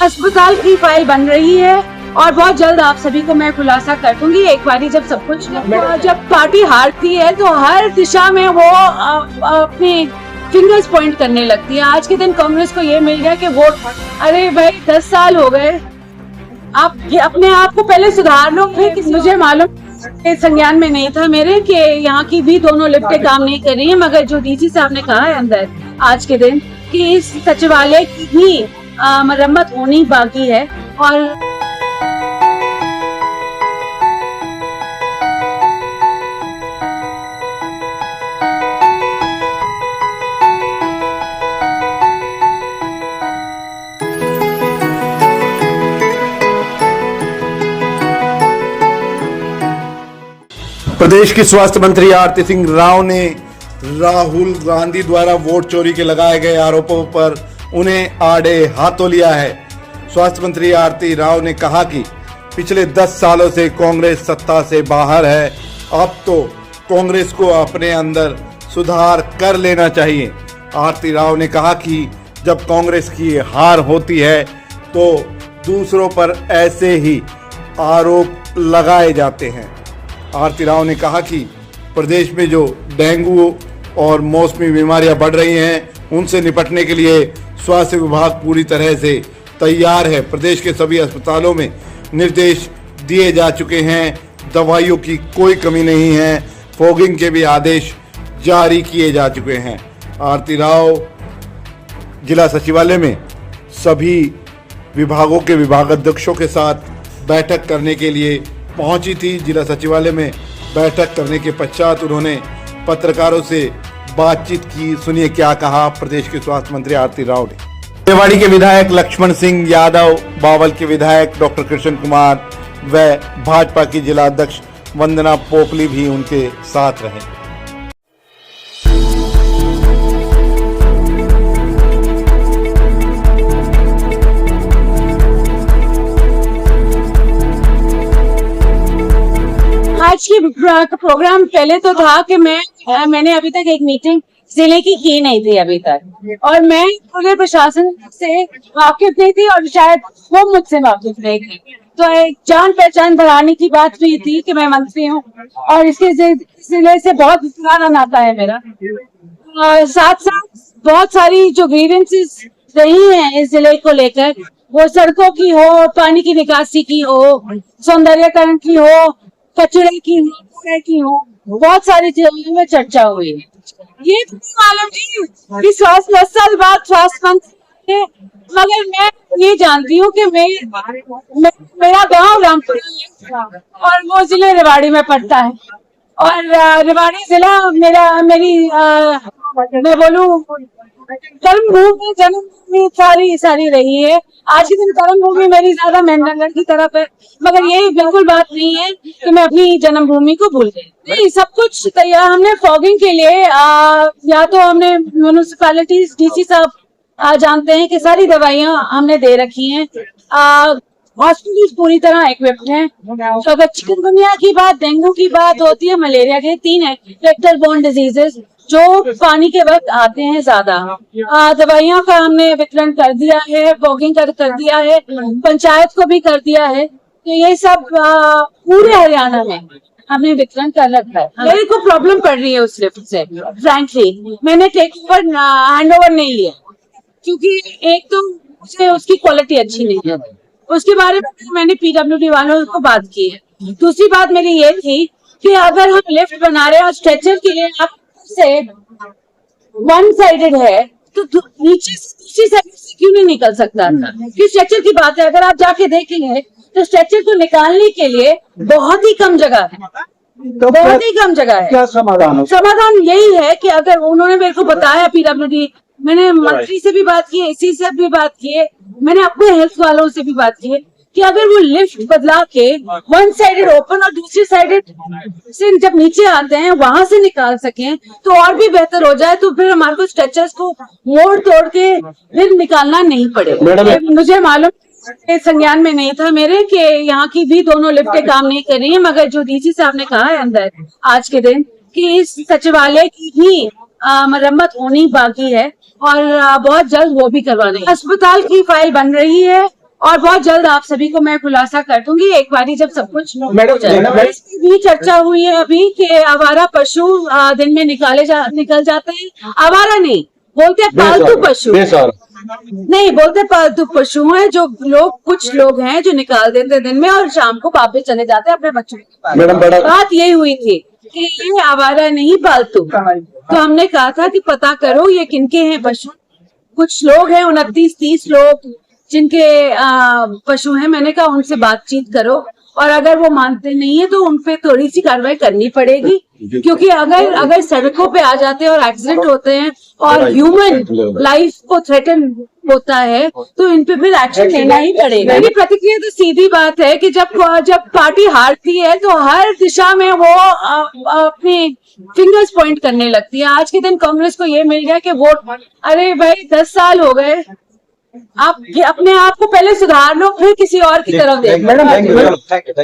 अस्पताल की फाइल बन रही है और बहुत जल्द आप सभी को मैं खुलासा कर दूंगी। एक बारी जब सब कुछ जब पार्टी हारती है तो हर दिशा में वो अपनी फिंगर्स पॉइंट करने लगती है। आज के दिन कांग्रेस को ये मिल गया कि वोट, अरे भाई 10 साल हो गए, आप अपने आप को पहले सुधार लो। फिर मुझे मालूम संज्ञान में नहीं था मेरे कि यहाँ की भी दोनों लिफ्टें काम नहीं कर रही है, मगर जो डीसी साहब ने कहा है अंदर आज के दिन कि इस सचिवालय की भी मरम्मत होनी बाकी है। और प्रदेश की स्वास्थ्य मंत्री आरती सिंह राव ने राहुल गांधी द्वारा वोट चोरी के लगाए गए आरोपों पर उन्हें आड़े हाथों लिया है। स्वास्थ्य मंत्री आरती राव ने कहा कि पिछले 10 सालों से कांग्रेस सत्ता से बाहर है, अब तो कांग्रेस को अपने अंदर सुधार कर लेना चाहिए। आरती राव ने कहा कि जब कांग्रेस की हार होती है तो दूसरों पर ऐसे ही आरोप लगाए जाते हैं। आरती राव ने कहा कि प्रदेश में जो डेंगू और मौसमी बीमारियां बढ़ रही हैं उनसे निपटने के लिए स्वास्थ्य विभाग पूरी तरह से तैयार है। प्रदेश के सभी अस्पतालों में निर्देश दिए जा चुके हैं, दवाइयों की कोई कमी नहीं है, फॉगिंग के भी आदेश जारी किए जा चुके हैं। आरती राव जिला सचिवालय में सभी विभागों के विभागाध्यक्षों के साथ बैठक करने के लिए पहुंची थी। जिला सचिवालय में बैठक करने के पश्चात उन्होंने पत्रकारों से बातचीत की। सुनिए क्या कहा प्रदेश के स्वास्थ्य मंत्री आरती राव ने। रेवाड़ी के विधायक लक्ष्मण सिंह यादव, बावल के विधायक डॉक्टर कृष्ण कुमार व भाजपा की जिला अध्यक्ष वंदना पोपली भी उनके साथ रहे। आज की प्रोग्राम पहले तो था कि मैंने अभी तक एक मीटिंग जिले की नहीं थी अभी तक, और मैं पूरे प्रशासन से वाकिफ नहीं थी और शायद वो मुझसे वाकिफ नहीं थी। तो एक जान पहचान बढ़ाने की बात भी थी कि मैं मंत्री हूँ और इसके जिले से बहुत पुराना नाता है मेरा। साथ साथ बहुत सारी जो ग्रीवेंसेस रही हैं इस जिले को लेकर, वो सड़कों की हो, पानी की निकासी की हो, सौंदर्यकरण की हो, कचरे की हो, कूड़े की हो, बहुत सारी चीजों में चर्चा हुई है। ये तो मालूम थी कि 10 साल बाद स्वास्थ्य मंत्री है, मगर मैं ये जानती हूँ कि मेरा गांव रामपुरा है और वो जिले रेवाड़ी में पड़ता है। और रेवाड़ी जिला मैं बोलूँ कर्मभूमि, जन्मभूमि सारी रही है। आज के दिन कर्मभूमि मेरी ज्यादा मेहनतगढ़ की तरफ है, मगर ये बिल्कुल बात नहीं है कि मैं अपनी जन्मभूमि को भूल गई। नहीं, सब कुछ तैयार हमने फॉगिंग के लिए या तो हमने म्यूनिसिपैलिटीज डीसी साहब जानते हैं कि सारी दवाइयां हमने दे रखी हैं। हॉस्पिटल पूरी तरह इक्विप्ड हैं। तो अगर चिकनगुनिया की बात, डेंगू की बात होती है, मलेरिया के 3 वेक्टर बोर्न डिजीजेस जो पानी के वक्त आते हैं ज्यादा, दवाइयों का हमने वितरण कर दिया है, फॉगिंग कर दिया है, पंचायत को भी कर दिया है। तो ये सब पूरे हरियाणा में हमने वितरण कर रखा है। मेरे को प्रॉब्लम पड़ रही है उस लिफ्ट से, फ्रैंकली मैंने टेक ओवर हैंड ओवर नहीं लिया, क्योंकि एक तो मुझे उसकी क्वालिटी अच्छी नहीं है, उसके बारे में मैंने पीडब्ल्यूडी वालों को बात की है। दूसरी बात मेरी ये थी कि अगर हम लिफ्ट बना रहे हैं और स्ट्रेचर के लिए आप से वन साइडेड है तो नीचे से दूसरी साइड से क्यों नहीं निकल सकता था? कि स्ट्रेचर की बात है, अगर आप जाके देखेंगे तो स्ट्रेचर को निकालने के लिए बहुत ही कम जगह है, तो बहुत ही कम जगह है। क्या समाधान? समाधान यही है कि अगर उन्होंने मेरे को बताया, पीडब्ल्यूडी, मैंने मंत्री से भी बात की है, इसी से भी बात की है, मैंने अपने हेल्थ वालों से भी बात की है कि अगर वो लिफ्ट बदला के वन साइडेड ओपन और दूसरी साइडेड से जब नीचे आते हैं वहां से निकाल सकें तो और भी बेहतर हो जाए, तो फिर हमारे को स्ट्रेचर्स को मोड़ तोड़ के फिर निकालना नहीं पड़ेगा। मुझे मालूम संज्ञान में नहीं था मेरे कि यहाँ की भी दोनों लिफ्टें काम नहीं कर रही है, मगर जो डीसी साहब ने कहा है अंदर आज के दिन कि इस सचिवालय की भी मरम्मत होनी बाकी है और बहुत जल्द वो भी करवा देंगे। अस्पताल की फाइल बन रही है और बहुत जल्द आप सभी को मैं खुलासा कर दूंगी एक बारी जब सब कुछ हो जाए। इस पे भी चर्चा हुई है अभी कि आवारा पशु दिन में निकल जाते हैं। आवारा नहीं बोलते हैं, पालतू पशु नहीं बोलते, पालतू पशु हैं जो कुछ लोग हैं जो निकाल देते हैं दिन में और शाम को वापस चले जाते हैं अपने बच्चों के पास। बात यही हुई थी कि ये आवारा नहीं पालतू, तो हमने कहा था कि पता करो ये किनके हैं पशु। कुछ लोग हैं 29-30 लोग जिनके पशु हैं। मैंने कहा उनसे बातचीत करो और अगर वो मानते नहीं है तो उन पे थोड़ी सी कार्रवाई करनी पड़ेगी, क्योंकि अगर सड़कों पे आ जाते हैं और एक्सीडेंट होते हैं और ह्यूमन लाइफ को थ्रेटन होता है तो इन पे फिर एक्शन लेना ही पड़ेगा। मेरी प्रतिक्रिया तो सीधी बात है कि जब पार्टी हारती है तो हर दिशा में वो अपनी फिंगर्स पॉइंट करने लगती है। आज के दिन कांग्रेस को ये मिल गया कि वोट, अरे भाई 10 साल हो गए, आप अपने आप को पहले सुधार लो फिर किसी और की तरफ देखो। Madam, thank you.